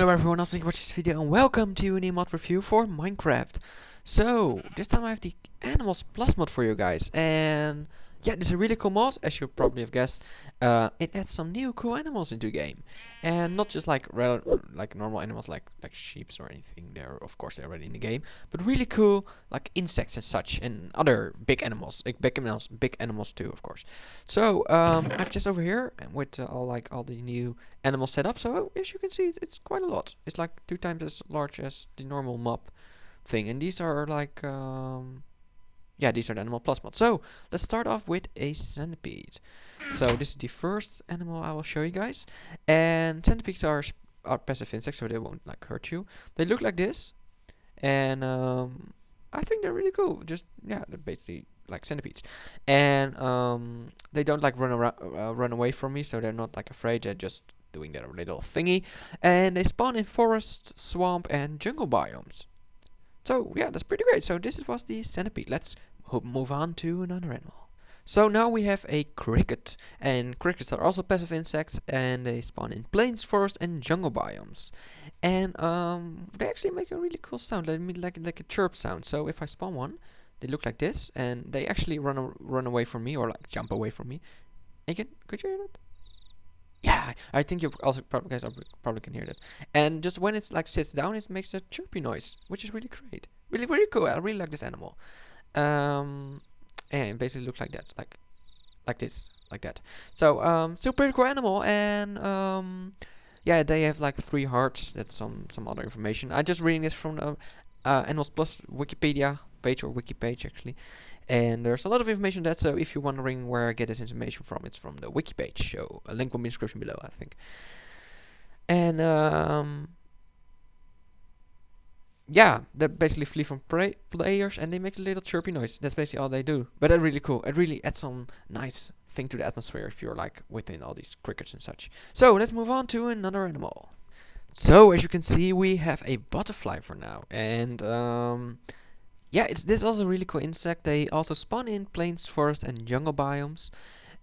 Hello everyone, thank you for watching this video and welcome to a new mod review for Minecraft. So, this time I have the Animals Plus mod for you guys, and yeah, this is a really cool mod, as you probably have guessed. It adds some new cool animals into the game, and not just like normal animals like sheep or anything. They're of course they're already in the game, but really cool like insects and such, and other big animals, big animals too, of course. So I've just over here with all the new animals set up. So as you can see, it's quite a lot. It's like 2 times as large as the normal mob thing, and these are like yeah, these are the Animal Plus mods. So let's start off with a centipede. So this is the first animal I will show you guys, and centipedes are passive insects, so they won't like hurt you. They look like this, and I think they're really cool. Just yeah, they're basically like centipedes, and they don't like run away from me, so they're not like afraid. They're just doing their little thingy, and they spawn in forest, swamp, and jungle biomes. So yeah, that's pretty great. So this was the centipede. Let's move on to another animal. So now we have a cricket, and crickets are also passive insects, and they spawn in plains, forest, and jungle biomes. And they actually make a really cool sound. They mean like a chirp sound. So if I spawn one, they look like this, and they actually run away from me, or like jump away from me. And could you hear that? Yeah, I think you also probably can hear that. And just when it's like sits down, it makes a chirpy noise, which is really great. Really cool. I really like this animal. And it basically looks like that, like this, like that. So still pretty cool animal. And yeah, they have like 3 hearts. That's some other information. I'm just reading this from the Animals Plus Wikipedia page, or wiki page actually. And there's a lot of information that, so if you're wondering where I get this information from, it's from the wiki page. So a link will be in the description below, I think. And yeah, they basically flee from players, and they make a little chirpy noise. That's basically all they do. But they're really cool. It really adds some nice thing to the atmosphere if you're like within all these crickets and such. So let's move on to another animal. So as you can see, we have a butterfly for now, and yeah, this is also a really cool insect. They also spawn in plains, forest, and jungle biomes,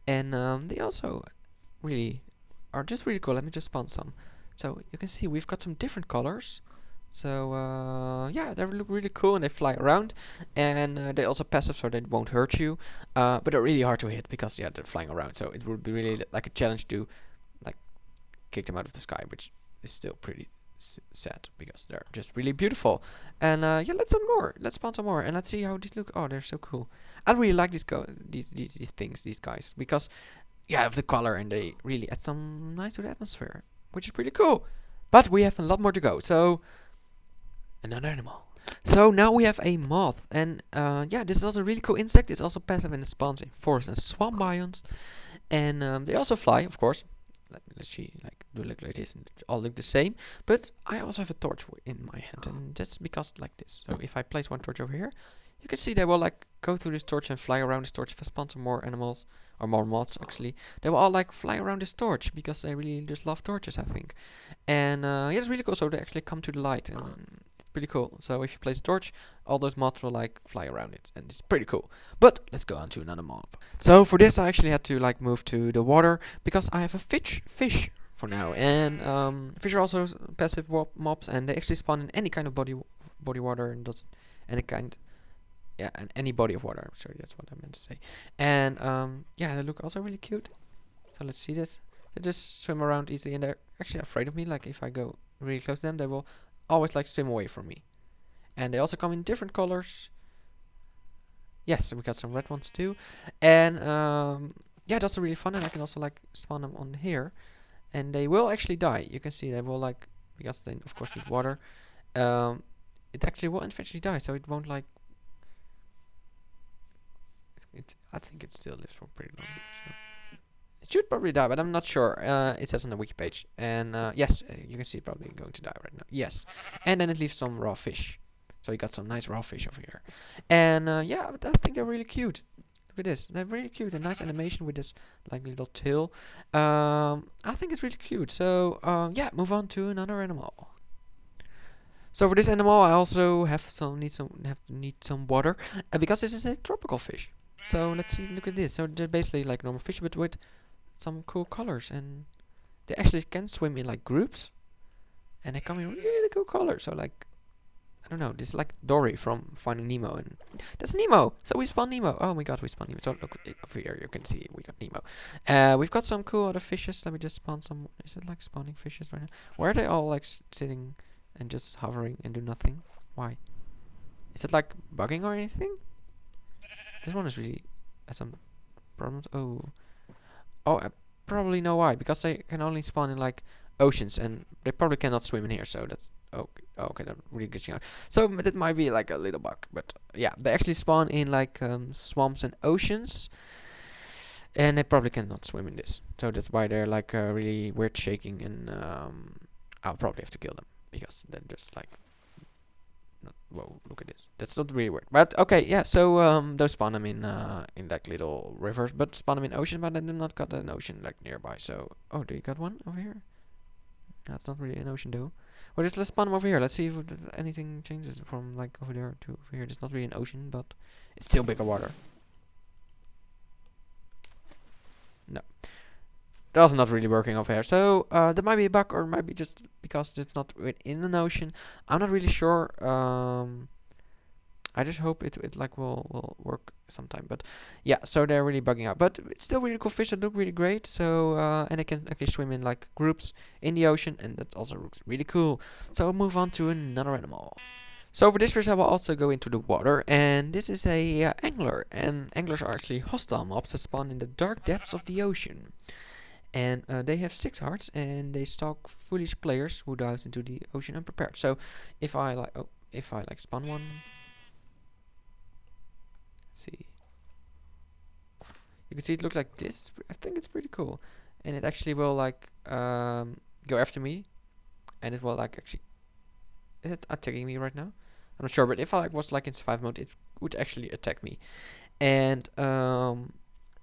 and they also are just really cool. Let me just spawn some. So you can see we've got some different colors. So yeah, they look really cool, and they fly around, and they're also passive, so they won't hurt you. But they're really hard to hit because yeah, they're flying around. So it would be really like a challenge to like kick them out of the sky, which is still pretty sad because they're just really beautiful. And yeah, let's spawn some more, and let's see how these look. Oh, they're so cool. I really like these guys, because yeah, of the color, and they really add some nice to the atmosphere, which is pretty cool. But we have a lot more to go. So another animal. So now we have a moth, and yeah, this is also a really cool insect. It's also passive, and it spawns in forest and swamp biomes, and they also fly, of course. Let's see, like do look like this, and they all look the same. But I also have a torch in my hand, and that's because like this. So if I place one torch over here, you can see they will like go through this torch and fly around this torch. If I spawn some more animals, or more moths actually, they will all like fly around this torch because they really just love torches, I think. And yeah, it's really cool. So they actually come to the light, and it's pretty cool. So if you place a torch, all those moths will like fly around it, and it's pretty cool. But let's go on to another mob. So for this, I actually had to like move to the water because I have a fish for now. And fish are also passive mobs, and they actually spawn in any kind of body water, and does any kind. Yeah, and any body of water. I'm sorry, that's what I meant to say. And yeah, they look also really cute. So let's see this. They just swim around easily, and they're actually afraid of me. Like if I go really close to them, they will always like swim away from me. And they also come in different colors. Yes, we got some red ones too. And yeah, that's really fun, and I can also like spawn them on here, and they will actually die. You can see they will like, because they of course need water. It actually will eventually die, so it won't like. I think it still lives for pretty long. So it should probably die, but I'm not sure. It says on the wiki page, and yes, you can see it probably going to die right now. Yes, and then it leaves some raw fish. So you got some nice raw fish over here, and yeah, I think they're really cute. Look at this, they're really cute. A nice animation with this like little tail. I think it's really cute. So yeah, move on to another animal. So for this animal, I also need some water, because this is a tropical fish. So let's see, look at this. So they're basically like normal fish, but with some cool colors, and they actually can swim in like groups. and they come in really cool colors. So like, I don't know, this is like Dory from Finding Nemo, and that's Nemo. So we spawn Nemo. Oh my god, we spawn Nemo. So look over here, you can see we got Nemo. We've got some cool other fishes. Let me just spawn some. Is it like spawning fishes right now? Why are they all like sitting and just hovering and do nothing? Why? Is it like bugging or anything? This one is really has some problems. Oh, I probably know why. Because they can only spawn in like oceans, and they probably cannot swim in here. So that's okay. They're really glitching out. So that might be like a little bug, but yeah, they actually spawn in like swamps and oceans, and they probably cannot swim in this. So that's why they're like really weird shaking, and I'll probably have to kill them because they're just like. Whoa, look at this. That's not really weird. But okay, yeah, so those spawn them in like little rivers, but spawn them in ocean, but I do not got an ocean like nearby. So do you got one over here? That's not really an ocean though. Well, let's spawn them over here. Let's see if anything changes from like over there to over here. It's not really an ocean, but it's still bigger water. No. That's not really working over here. So that might be a bug, or might be just because it's not within an ocean. I'm not really sure. I just hope it like will work sometime. But yeah, so they're really bugging out. But it's still really cool fish that look really great. So and they can actually swim in like groups in the ocean, and that also looks really cool. So we'll move on to another animal. So for this fish I will also go into the water, and this is a angler. And anglers are actually hostile mobs that spawn in the dark depths of the ocean. And they have 6 hearts, and they stalk foolish players who dives into the ocean unprepared. So if I like spawn one, let's see, you can see it looks like this. I think it's pretty cool, and it actually will like go after me, and it will like actually, is it attacking me right now? I'm not sure, but if I like was like in survival mode, it would actually attack me, and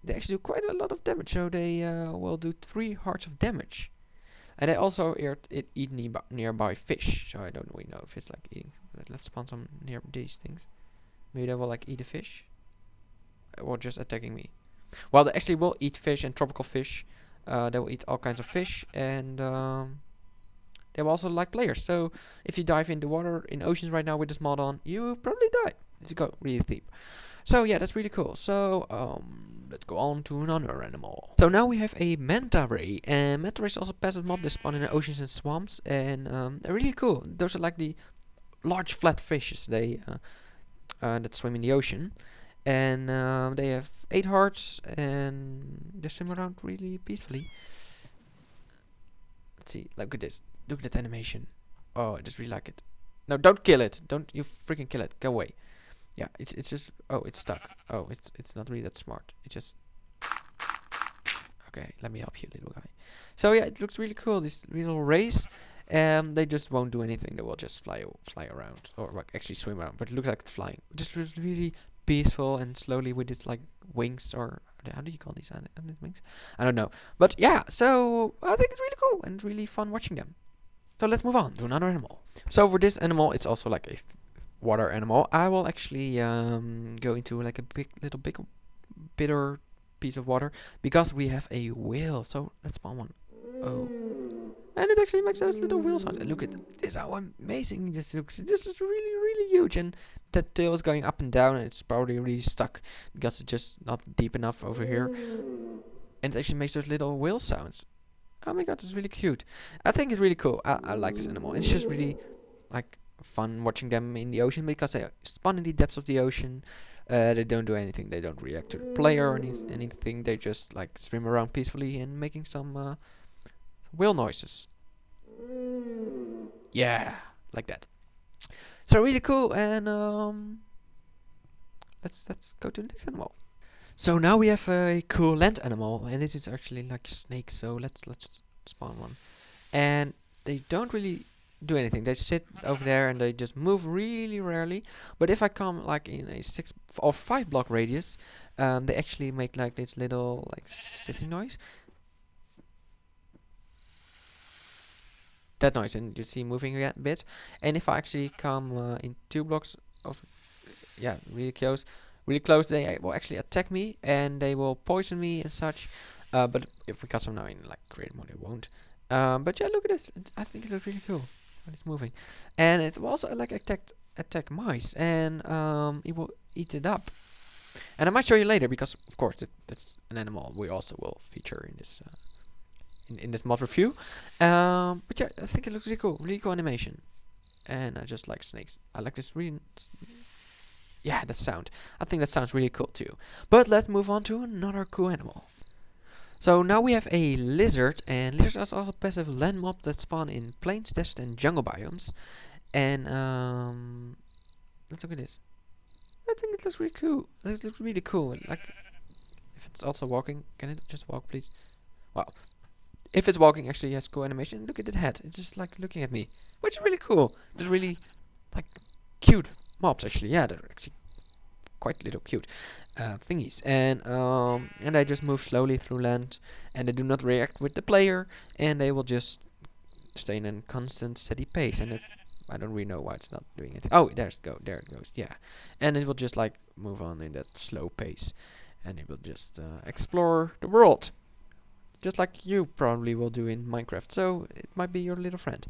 they actually do quite a lot of damage. So they will do 3 hearts of damage, and they also eat nearby fish. So I don't really know if it's like eating. Let's spawn some near these things. Maybe they will like eat a fish, or just attacking me. Well, they actually will eat fish and tropical fish. They will eat all kinds of fish, and they will also like players. So if you dive in the water in oceans right now with this mod on, you probably die if you go really deep. So yeah, that's really cool. So let's go on to another animal. So now we have a manta ray, and manta rays also passive mob. They spawn in the oceans and swamps, and they're really cool. Those are like the large flat fishes that swim in the ocean, and they have 8 hearts, and they swim around really peacefully. Let's see, look at this. Look at that animation. Oh, I just really like it. No, don't kill it. Don't you freaking kill it. Go away. Yeah, it's just, oh, it's stuck. Oh, it's not really that smart. It just, okay, let me help you, little guy. So yeah, it looks really cool, this little race. They just won't do anything. They will just fly around, or like actually swim around. But it looks like it's flying. Just really peaceful and slowly with its like wings, or how do you call these wings? I don't know. But yeah, so I think it's really cool and really fun watching them. So let's move on to another animal. So for this animal, it's also like a water animal. I will actually go into like a big bitter piece of water, because we have a whale. So let's spawn one. Oh, and it actually makes those little whale sounds. And look at this, how amazing this looks. This is really huge, and that tail is going up and down, and it's probably really stuck because it's just not deep enough over here, and it actually makes those little whale sounds. Oh my god, it's really cute. I think it's really cool. I like this animal. It's just really like fun watching them in the ocean, because they spawn in the depths of the ocean. They don't do anything. They don't react to the player or anything. They just like swim around peacefully and making some whale noises. Yeah, like that. So really cool. And let's go to the next animal. So now we have a cool land animal, and this is actually like a snake. So let's spawn one. And they don't really do anything. They sit over there and they just move really rarely. But if I come like in a 6 or 5 block radius, they actually make like this little like sissy noise. That noise, and you see moving a bit. And if I actually come in 2 blocks of, yeah, really close, they will actually attack me, and they will poison me and such. But if we cut some now in like creative mode, it won't. But yeah, look at this. I think it looks really cool. when it's moving. And it will also like attack mice, and it will eat it up. And I might show you later because, of course, that's an animal we also will feature in this in this mod review. But yeah, I think it looks really cool animation. And I just like snakes. I like this really. Yeah, that sound. I think that sounds really cool too. But let's move on to another cool animal. So now we have a lizard, and lizards are also passive land mobs that spawn in plains, desert, and jungle biomes. And let's look at this. I think it looks really cool. It looks really cool. Like, if it's also walking, can it just walk, please? Wow. If it's walking, actually has cool animation. Look at the head. It's just like looking at me, which is really cool. There's really like cute mobs actually. Yeah, they're actually quite little cute thingies, and they just move slowly through land, and they do not react with the player, and they will just stay in a constant steady pace. And I don't really know why it's not doing it. Oh, there it goes. Yeah, and it will just like move on in that slow pace, and it will just explore the world, just like you probably will do in Minecraft. So it might be your little friend.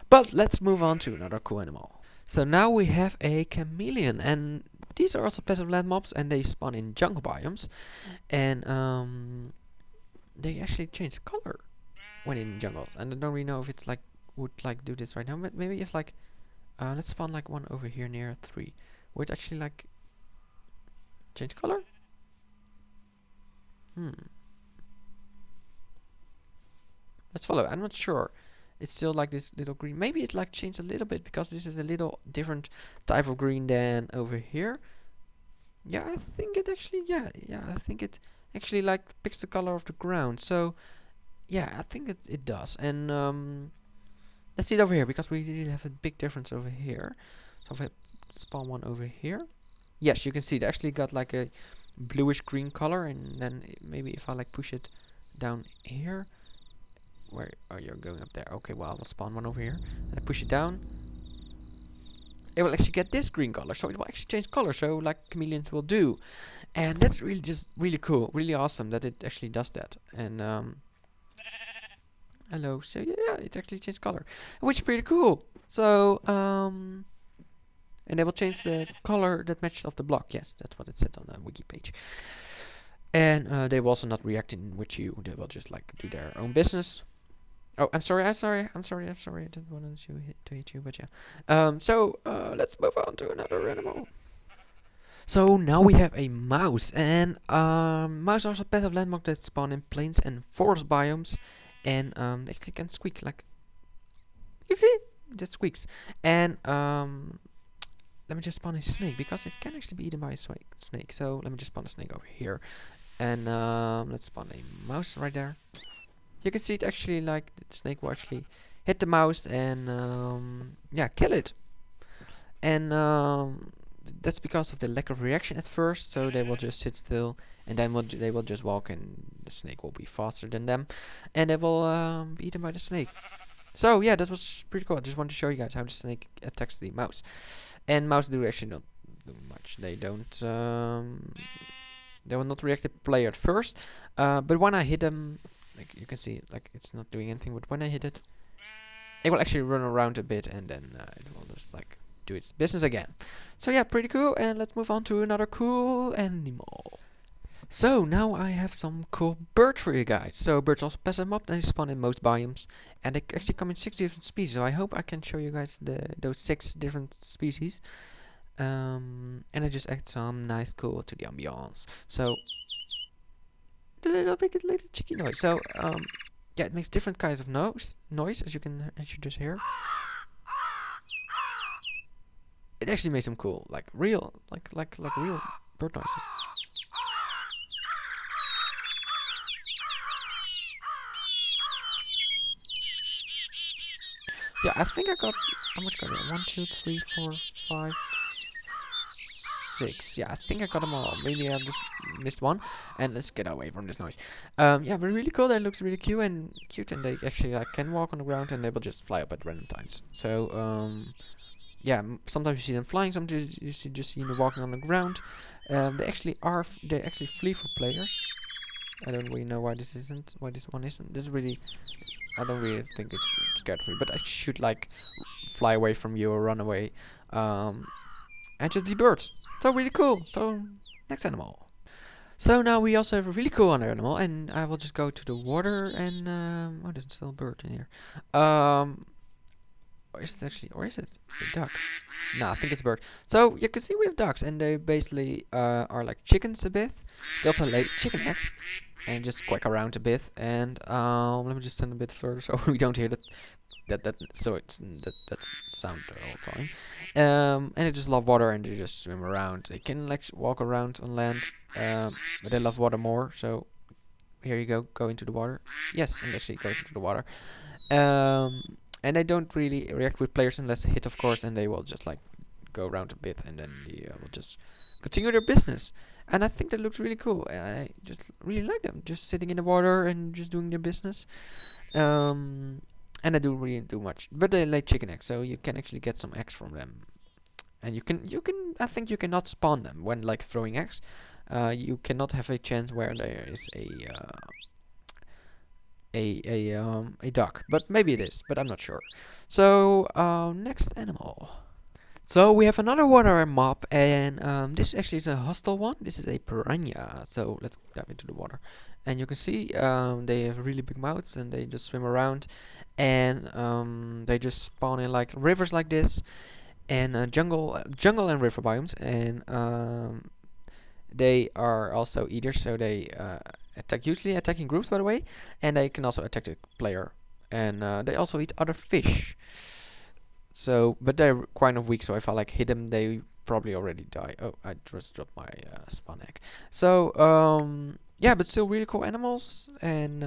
But let's move on to another cool animal. So now we have a chameleon, and these are also passive land mobs, and they spawn in jungle biomes, and they actually change color when in jungles. And I don't really know if it's like would like do this right now. But maybe if like let's spawn like one over here near 3, would actually like change color. Let's follow. I'm not sure. It's still like this little green. Maybe it like changed a little bit because this is a little different type of green than over here. Yeah, I think it actually, yeah, I think it actually like picks the color of the ground. So yeah, I think it does. And let's see it over here because we really have a big difference over here. So if I spawn one over here, yes, you can see it actually got like a bluish green color. And then maybe if I like push it down here. Where? Oh, you're going up there. Okay, well, I'll spawn one over here. And I push it down. It will actually get this green color. So it will actually change color. So like chameleons will do. And that's really just really cool. Really awesome that it actually does that. And hello. So yeah, it actually changed color. Which is pretty cool. So and they will change the color that matches of the block. Yes, that's what it said on the wiki page. And they will also not react in with you. They will just like do their own business. Oh, I'm sorry. I didn't want to hit you, but yeah. So let's move on to another animal. So now we have a mouse, and mouse are also passive landmark that spawn in plains and forest biomes, and they actually can squeak like you see, it just squeaks. And let me just spawn a snake because it can actually be eaten by a snake. So let me just spawn a snake over here, and let's spawn a mouse right there. You can see it actually like the snake will actually hit the mouse and yeah, kill it. And that's because of the lack of reaction at first. So they will just sit still, and then they will just walk, and the snake will be faster than them, and they will be eaten by the snake. So yeah, that was pretty cool. I just wanted to show you guys how the snake attacks the mouse. And mouse do actually not do much. They don't. They will not react to the player at first. But when I hit them, like you can see, like it's not doing anything. But when I hit it, it will actually run around a bit, and then it will just like do its business again. So yeah, pretty cool. And let's move on to another cool animal. So now I have some cool birds for you guys. So birds also passive mob, they spawn in most biomes, and they actually come in 6 different species. So I hope I can show you guys those 6 different species. And I just add some nice cool to the ambiance. So the little cheeky noise. So yeah, it makes different kinds of noise as you just hear. It actually makes some cool, like real bird noises. Yeah, I think I got, how much got I? 1, 2, 3, 4, 5, 6. Yeah, I think I got them all. Maybe I just missed one. And let's get away from this noise. Yeah, but really cool. That looks really cute, and they actually like can walk on the ground, and they will just fly up at random times. So yeah, sometimes you see them flying, sometimes you just see them walking on the ground. They actually flee for players. I don't really know why this isn't. Why this one isn't. This is really. I don't really think it's scared of me, but I should like fly away from you or run away, and just be birds. So really cool. So next animal. So now we also have a really cool other animal, and I will just go to the water and oh, there's still a bird in here. Or is it actually, or is it a duck? Nah, I think it's a bird. So you can see we have ducks, and they basically are like chickens a bit. They also lay chicken eggs and just quack around a bit. And let me just stand a bit further so we don't hear that sound all the time. And they just love water, and they just swim around. They can like walk around on land, but they love water more. So here you go into the water. Yes, and actually goes into the water. And they don't really react with players unless hit, of course, and they will just like go around a bit, and then they will just continue their business. And I think that looks really cool. I just really like them, just sitting in the water and just doing their business. And they don't really do much, but they lay chicken eggs, so you can actually get some eggs from them. And you can. I think you cannot spawn them when like throwing eggs. You cannot have a chance where there is a duck, but maybe it is, but I'm not sure. So next animal. So we have another water mob, and this actually is a hostile one. This is a piranha. So let's dive into the water, and you can see they have really big mouths, and they just swim around, and they just spawn in like rivers like this, and jungle and river biomes, and they are also eaters, so they usually attack in groups, by the way, and they can also attack the player, and they also eat other fish. So, but they're kind of weak, so if I like hit them, they probably already die. Oh, I just dropped my spawn egg. So, yeah, but still really cool animals, and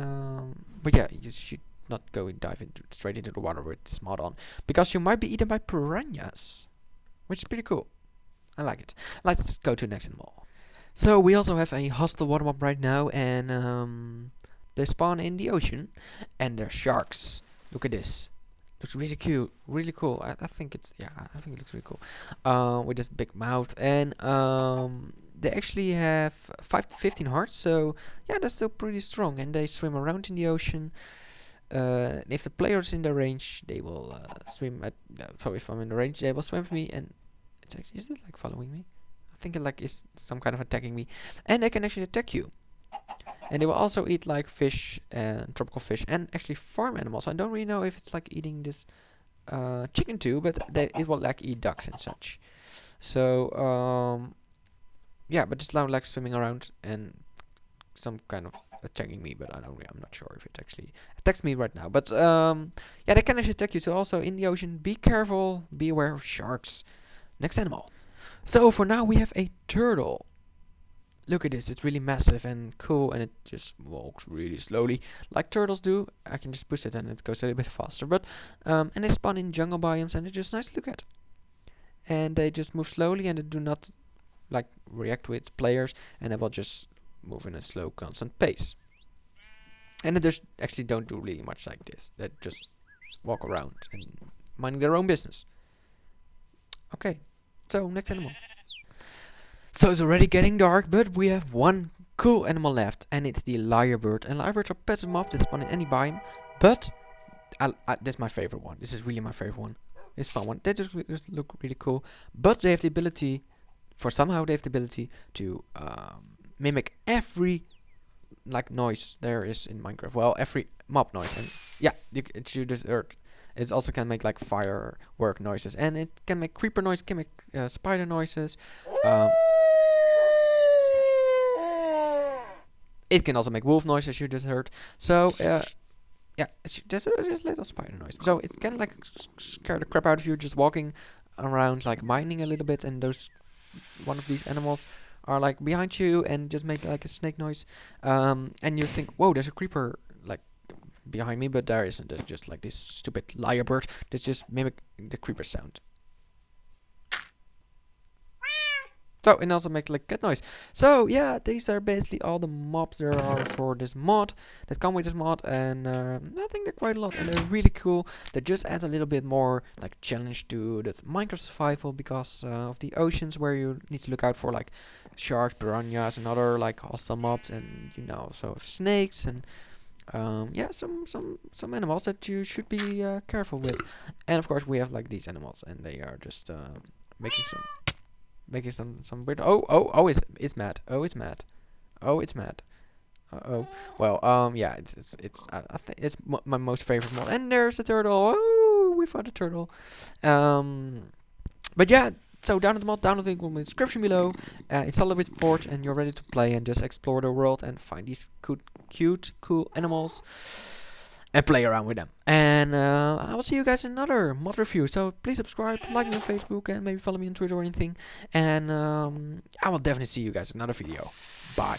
but yeah, you should not go and dive straight into the water with this mod on, because you might be eaten by piranhas, which is pretty cool. I like it. Let's go to the next animal. So we also have a hostile water mob right now, and they spawn in the ocean, and they're sharks. Look at this. Looks really cute, really cool. I think it's, yeah, I think it looks really cool. With this big mouth, and they actually have 5 to 15 hearts, so yeah, they're still pretty strong, and they swim around in the ocean. If the player is in the range, they will swim at. So if I'm in the range, they will swim with me, and it's actually, is it like following me? I think it like is some kind of attacking me, and they can actually attack you. And they will also eat like fish and tropical fish, and actually farm animals. I don't really know if it's like eating this chicken too, but it will like eat ducks and such. So yeah, but just now like swimming around and some kind of attacking me, but I'm not sure if it actually attacks me right now. But yeah, they can actually attack you. So also in the ocean, be careful, be aware of sharks. Next animal. So for now we have a turtle. Look at this, it's really massive and cool, and it just walks really slowly, like turtles do. I can just push it and it goes a little bit faster, but and they spawn in jungle biomes, and they're just nice to look at. And they just move slowly, and they do not like react with players, and they will just move in a slow, constant pace. And they just actually don't do really much like this. They just walk around and minding their own business. Okay, so next animal. So it's already getting dark, but we have one cool animal left, and it's the lyrebird. And lyrebirds are passive mob that spawn in any biome, but this is my favorite one. This is really my favorite one. This fun one. They just look really cool, but they have the ability, to mimic every like noise there is in Minecraft. Well, every mob noise, and yeah, you just heard. It also can make like firework noises, and it can make creeper noise, can make spider noises. It can also make wolf noise, as you just heard. So yeah, just little spider noise. So it can like scare the crap out of you just walking around, like mining a little bit, and one of these animals are like behind you and just make like a snake noise. And you think, whoa, there's a creeper like behind me, but there isn't. There's just like this stupid lyrebird that just mimic the creeper sound. So, and also make like cat noise. So, yeah, these are basically all the mobs there are for this mod, that come with this mod, and I think they're quite a lot, and they're really cool. They just add a little bit more, like, challenge to this Minecraft survival, because of the oceans, where you need to look out for, like, sharks, piranhas, and other, like, hostile mobs, and, you know, so snakes, and, yeah, some animals that you should be careful with. And, of course, we have, like, these animals, and they are just making some weird. Oh, it's mad. Oh, it's mad. Oh, it's mad. Oh. Well, yeah, I think it's my most favorite mod. And there's a turtle. Oh, we found a turtle. But yeah. So download the mod, download the link in the description below. Install it with Forge, and you're ready to play and just explore the world and find these cute, cool animals and play around with them. And I will see you guys in another mod review. So please subscribe, like me on Facebook, and maybe follow me on Twitter or anything. And I will definitely see you guys in another video. Bye.